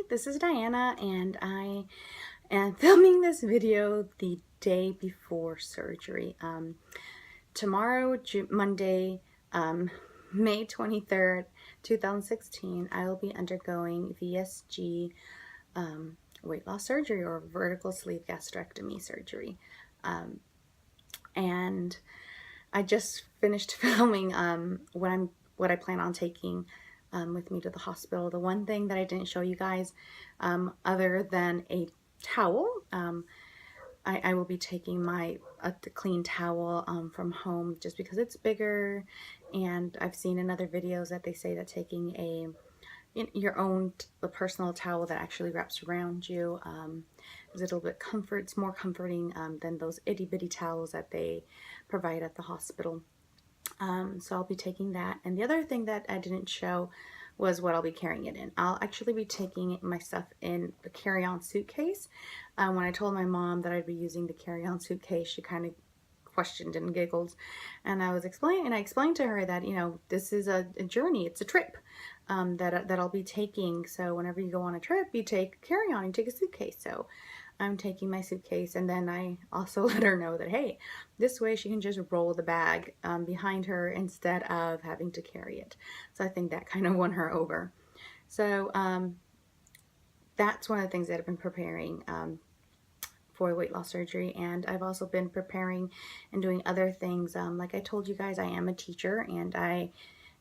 this is Diana, and I am filming this video the day before surgery. Tomorrow, Monday, May 23rd, 2016, I will be undergoing VSG weight loss surgery, or vertical sleeve gastrectomy surgery. And I just finished filming what I plan on taking with me to the hospital. The one thing that I didn't show you guys, other than a towel, I will be taking the clean towel from home, just because it's bigger. And I've seen in other videos that they say that taking your own personal towel that actually wraps around you is a little bit it's more comforting than those itty bitty towels that they provide at the hospital. So I'll be taking that. And the other thing that I didn't show was what I'll be carrying it in. I'll actually be taking my stuff in the carry-on suitcase. When I told my mom that I'd be using the carry-on suitcase, she kind of questioned and giggled. And I explained to her that, you know, this is a journey, it's a trip that I'll be taking. So whenever you go on a trip, you take carry-on, you take a suitcase. So I'm taking my suitcase, and then I also let her know that, hey, this way she can just roll the bag behind her instead of having to carry it. So I think that kind of won her over. So that's one of the things that I've been preparing for weight loss surgery. And I've also been preparing and doing other things. Like I told you guys, I am a teacher, and I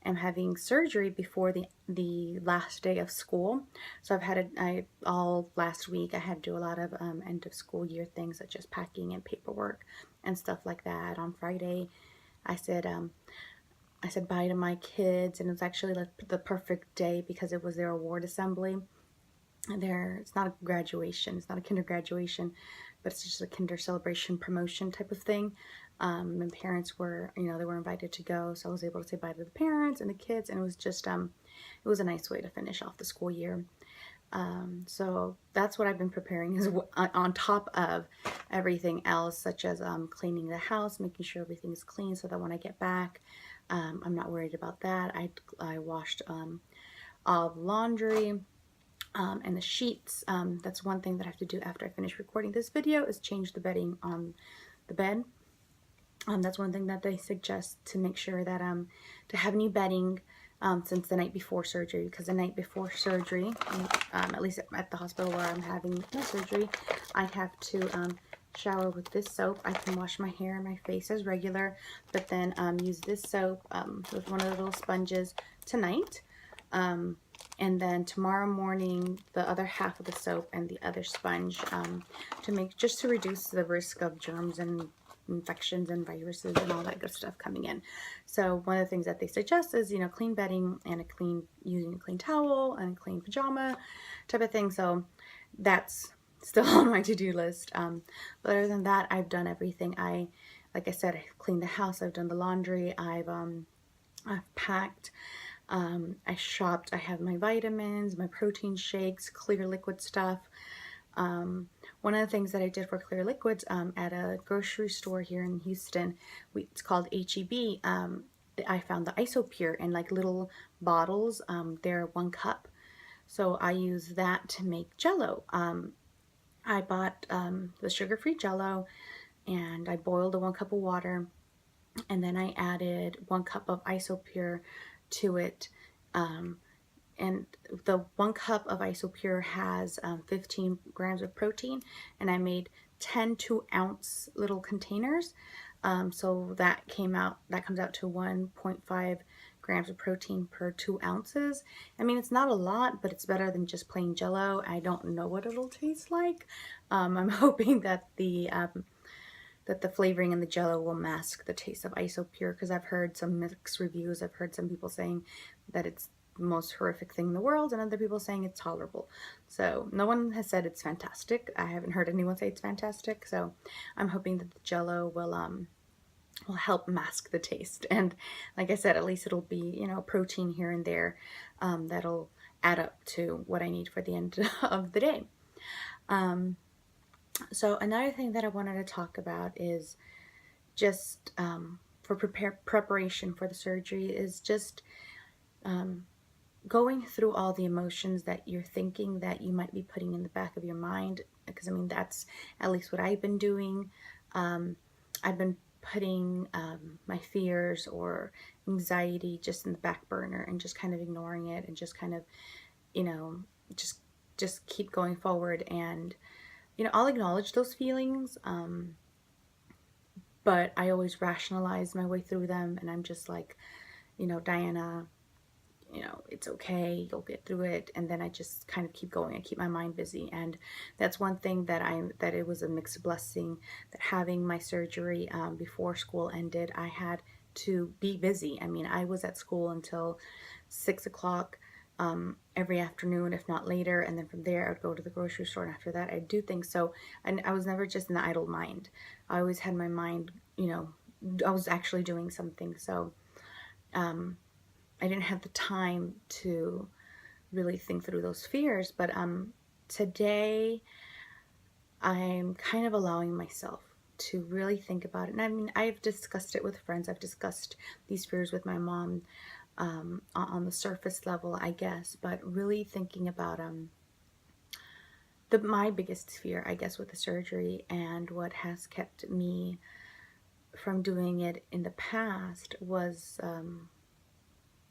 am having surgery before the last day of school. So I've had all last week I had to do a lot of end of school year things, such as packing and paperwork and stuff like that. On Friday I said bye to my kids, and it was actually like the perfect day because it was their award assembly. It's not a graduation, it's not a kinder graduation, but it's just a kinder celebration promotion type of thing. And parents were, they were invited to go, so I was able to say bye to the parents and the kids, and it was just, it was a nice way to finish off the school year. So that's what I've been preparing, is on top of everything else, such as cleaning the house, making sure everything is clean so that when I get back, I'm not worried about that. I washed all the laundry. And the sheets. That's one thing that I have to do after I finish recording this video, is change the bedding on the bed. That's one thing that they suggest, to make sure that to have new bedding since the night before surgery, because the night before surgery, at least at the hospital where I'm having my surgery, I have to shower with this soap. I can wash my hair and my face as regular, but then use this soap with one of the little sponges tonight. And then tomorrow morning, the other half of the soap and the other sponge, just to reduce the risk of germs and infections and viruses and all that good stuff coming in. So one of the things that they suggest is, clean bedding and using a clean towel and a clean pajama type of thing. So that's still on my to-do list. But other than that, I've done everything. Like I said, I've cleaned the house, I've done the laundry, I've packed. I shopped. I have my vitamins, my protein shakes, clear liquid stuff. One of the things that I did for clear liquids at a grocery store here in Houston, it's called HEB. I found the Isopure in like little bottles. They're 1 cup. So I use that to make Jello. I bought the sugar-free Jello, and I boiled the 1 cup of water, and then I added 1 cup of Isopure to it, and the 1 cup of Isopure has 15 grams of protein, and I made 10 2-ounce little containers, so that comes out to 1.5 grams of protein per 2 ounces. I mean, it's not a lot, but it's better than just plain Jello. I don't know what it'll taste like. I'm hoping that the flavoring in the Jello will mask the taste of Isopure, because I've heard some mixed reviews. I've heard some people saying that it's the most horrific thing in the world, and other people saying it's tolerable. So no one has said it's fantastic. I haven't heard anyone say it's fantastic. So I'm hoping that the Jello will help mask the taste. And like I said, at least it'll be, protein here and there that'll add up to what I need for the end of the day. So another thing that I wanted to talk about is just for preparation for the surgery, is just going through all the emotions that you're thinking that you might be putting in the back of your mind, because I mean, that's at least what I've been doing. I've been putting my fears or anxiety just in the back burner and just kind of ignoring it and just kind of, you know, just just keep going forward. And I'll acknowledge those feelings, but I always rationalize my way through them, and I'm just like, Diana, it's okay, you'll get through it. And then I just kind of keep going. I keep my mind busy. And that's one thing that it was a mixed blessing, that having my surgery before school ended, I had to be busy. I mean, I was at school until 6 o'clock every afternoon, if not later. And then from there, I would go to the grocery store. And after that, I'd do things. So, and I was never just in the idle mind. I always had my mind, I was actually doing something. So, I didn't have the time to really think through those fears. But today I'm kind of allowing myself to really think about it. And I mean, I've discussed it with friends. I've discussed these fears with my mom on the surface level, I guess. But really thinking about my biggest fear, I guess, with the surgery, and what has kept me from doing it in the past was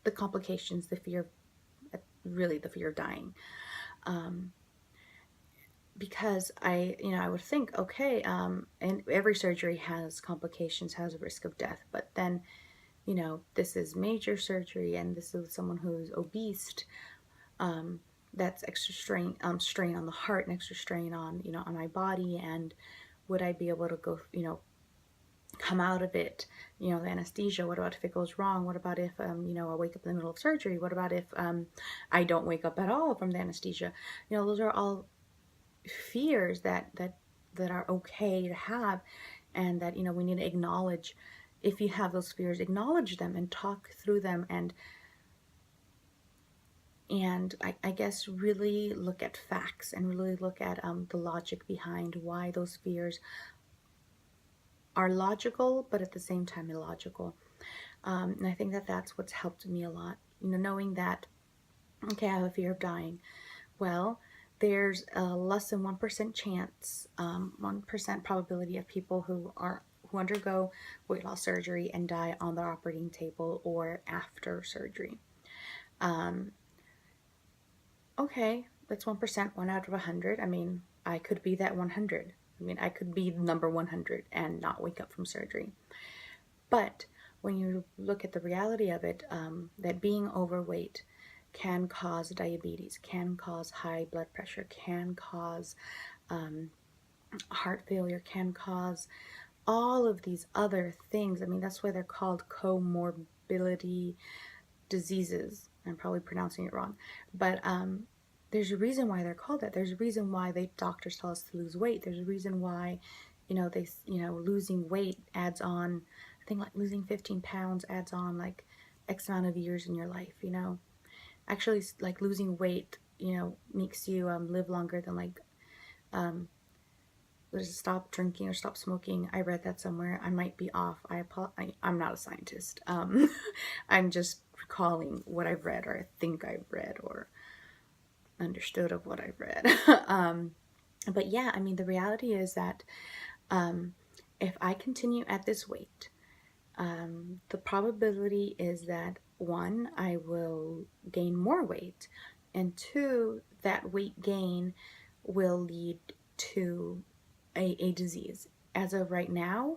the complications, the fear, really the fear of dying. Because I would think, okay, and every surgery has complications, has a risk of death, but then, this is major surgery, and this is someone who's obese. That's extra strain on the heart, and extra strain on, on my body. And would I be able to go, come out of it, the anesthesia? What about if it goes wrong? What about if, I wake up in the middle of surgery? What about if I don't wake up at all from the anesthesia? Those are all fears that are okay to have, and that, we need to acknowledge. If you have those fears, acknowledge them and talk through them, and I guess really look at facts, and really look at the logic behind why those fears are logical, but at the same time illogical. And I think that that's what's helped me a lot. Knowing that, okay, I have a fear of dying. Well, there's a less than 1% chance, 1% probability of people who undergo weight loss surgery and die on the operating table or after surgery. Okay, that's 1%, 1 out of 100. I mean, I could be that 100. I mean, I could be number 100 and not wake up from surgery. But when you look at the reality of it, that being overweight can cause diabetes, can cause high blood pressure, can cause heart failure, can cause all of these other things. I mean, that's why they're called comorbidity diseases. I'm probably pronouncing it wrong, but there's a reason why they're called that. There's a reason why doctors tell us to lose weight. There's a reason why, losing weight adds on. I think like losing 15 pounds adds on like X amount of years in your life. Actually, like losing weight, makes you live longer than like stop drinking or stop smoking. I read that somewhere. I might be off. I'm not a scientist. I'm just recalling what I've read, or I think I've read, or understood of what I've read. But yeah, I mean, the reality is that if I continue at this weight, the probability is that, one, I will gain more weight, and two, that weight gain will lead to a disease. As of right now,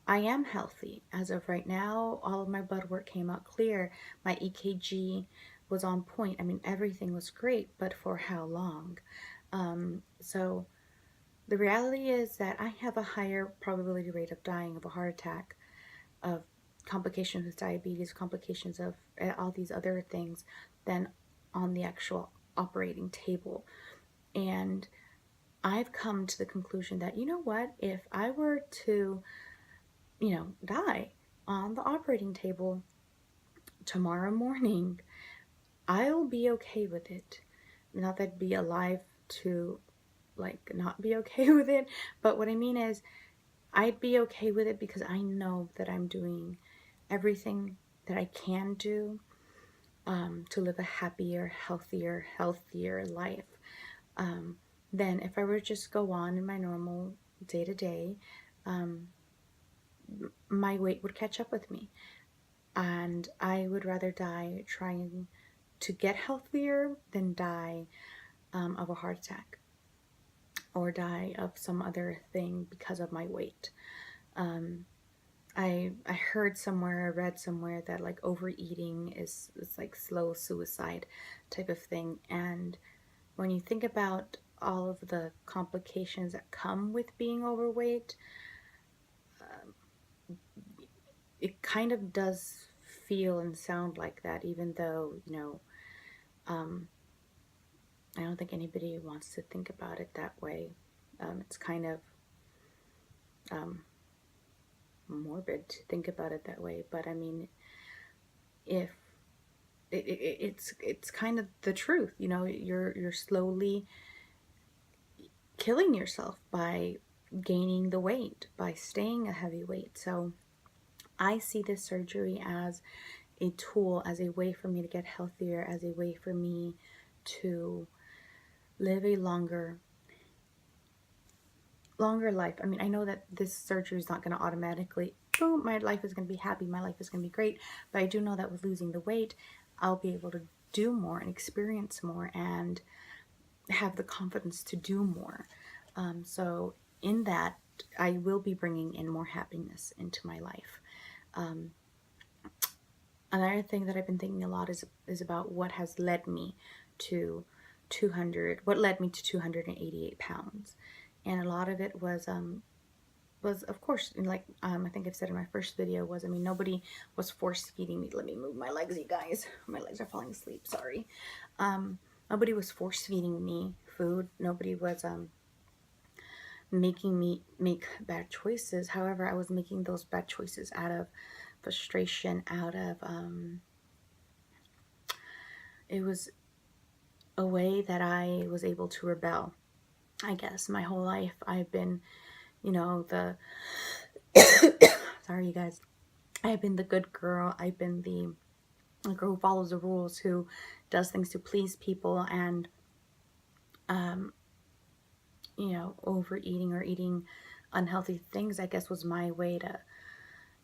I am healthy. As of right now, all of my blood work came out clear. My EKG was on point. I mean, everything was great, but for how long? So the reality is that I have a higher probability rate of dying of a heart attack, of complications with diabetes, complications of all these other things, than on the actual operating table. And I've come to the conclusion that, what, if I were to, die on the operating table tomorrow morning, I'll be okay with it. Not that I'd be alive to like not be okay with it, but what I mean is I'd be okay with it because I know that I'm doing everything that I can do to live a happier, healthier life, than if I were to just go on in my normal day-to-day. My weight would catch up with me, and I would rather die trying to get healthier than die of a heart attack or die of some other thing because of my weight. I heard somewhere, I read somewhere that like overeating is like slow suicide type of thing. And when you think about all of the complications that come with being overweight, it kind of does feel and sound like that, even though, you know, I don't think anybody wants to think about it that way. It's kind of morbid to think about it that way, but I mean, if it's kind of the truth, you know, you're slowly killing yourself by gaining the weight, by staying a heavy weight. So I see this surgery as a tool, as a way for me to get healthier, as a way for me to live a longer life. I mean, I know that this surgery is not going to automatically, boom, my life is going to be happy, my life is going to be great, but I do know that with losing the weight, I'll be able to do more and experience more and have the confidence to do more. So in that, I will be bringing in more happiness into my life. Another thing that I've been thinking a lot is about what has led me to 288 pounds. And a lot of it was of course, like, I think I've said in my first video, was, I mean, nobody was force feeding me. Let me move my legs, you guys. My legs are falling asleep, sorry. Nobody was force feeding me food. Nobody was making me make bad choices. However, I was making those bad choices out of frustration, out of, it was a way that I was able to rebel. I guess my whole life I've been, you know, the, sorry you guys, I've been the good girl. I've been the girl who follows the rules, who does things to please people, and, you know, overeating or eating unhealthy things, I guess, was my way to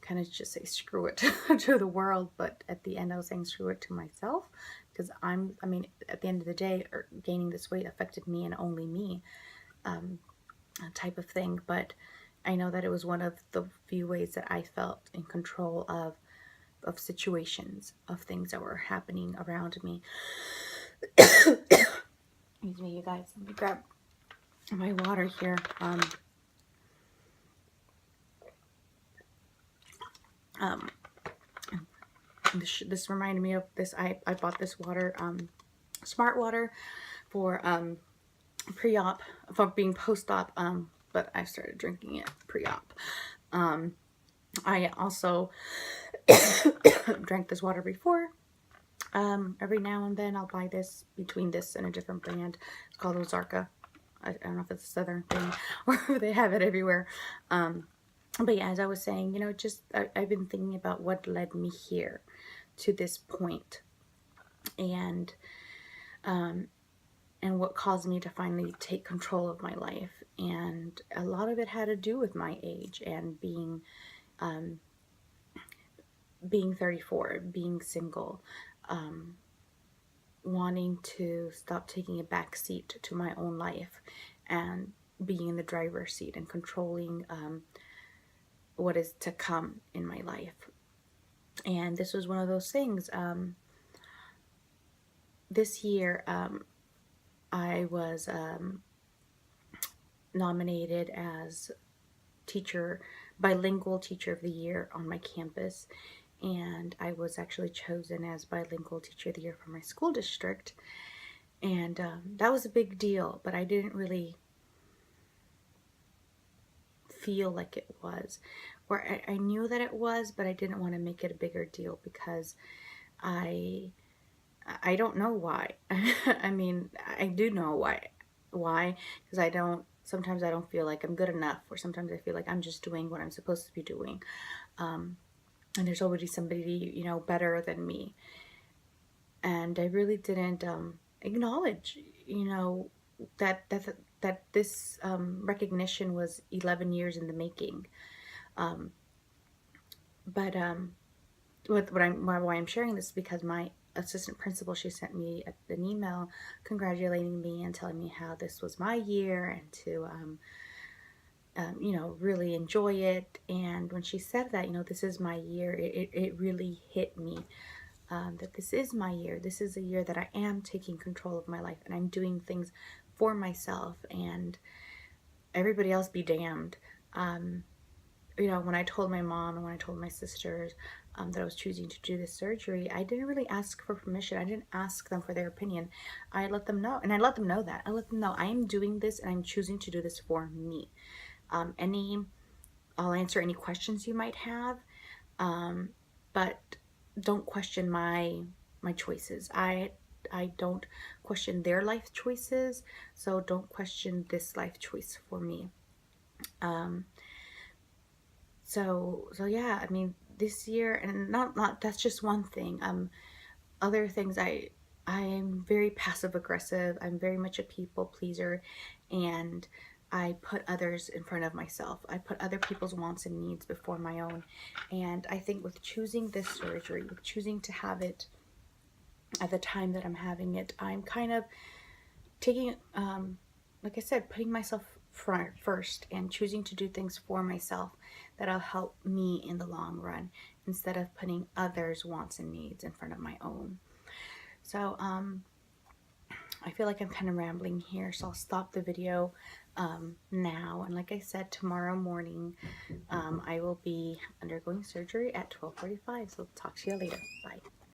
kind of just say screw it to the world. But at the end, I was saying screw it to myself, because I mean, at the end of the day, gaining this weight affected me and only me, type of thing. But I know that it was one of the few ways that I felt in control of situations, of things that were happening around me. Excuse me, you guys. Let me grab my water here. This reminded me of this. I bought this water, Smart Water, for pre-op, for being post-op, but I started drinking it pre-op. I also drank this water before. Every now and then I'll buy this, between this and a different brand. It's called Ozarka. I don't know if it's a southern thing or if they have it everywhere. But yeah, as I was saying, you know, just I've been thinking about what led me here to this point, and what caused me to finally take control of my life. And a lot of it had to do with my age and being 34, being single, wanting to stop taking a back seat to my own life and being in the driver's seat and controlling what is to come in my life. And this was one of those things. This year, I was nominated as bilingual teacher of the year on my campus, and I was actually chosen as bilingual teacher of the year for my school district. And that was a big deal, but I didn't really feel like it was, or I knew that it was, but I didn't want to make it a bigger deal, because I don't know why. I mean, I do know why, because sometimes I don't feel like I'm good enough, or sometimes I feel like I'm just doing what I'm supposed to be doing, and there's already somebody, you know, better than me. and I really didn't acknowledge, you know, that this recognition was 11 years in the making. Um, but why I'm sharing this is because my assistant principal, she sent me an email congratulating me and telling me how this was my year, and to you know, really enjoy it. And when she said that, you know, this is my year, it really hit me, that this is my year. This is a year that I am taking control of my life, and I'm doing things for myself, and everybody else be damned. You know, when I told my mom and when I told my sisters that I was choosing to do this surgery, I didn't really ask for permission. I didn't ask them for their opinion. I let them know, and I let them know that. I let them know I am doing this and I'm choosing to do this for me. I'll answer any questions you might have, but don't question my choices. I don't question their life choices, so don't question this life choice for me. So yeah, I mean, this year, and not that's just one thing. Other things, I'm very passive aggressive. I'm very much a people pleaser, and I put others in front of myself. I put other people's wants and needs before my own. And I think with choosing this surgery, with choosing to have it at the time that I'm having it, I'm kind of taking, like I said, putting myself first and choosing to do things for myself that'll help me in the long run, instead of putting others' wants and needs in front of my own. So I feel like I'm kind of rambling here, so I'll stop the video now. And like I said, tomorrow morning I will be undergoing surgery at 12:45. So talk to you later. Bye.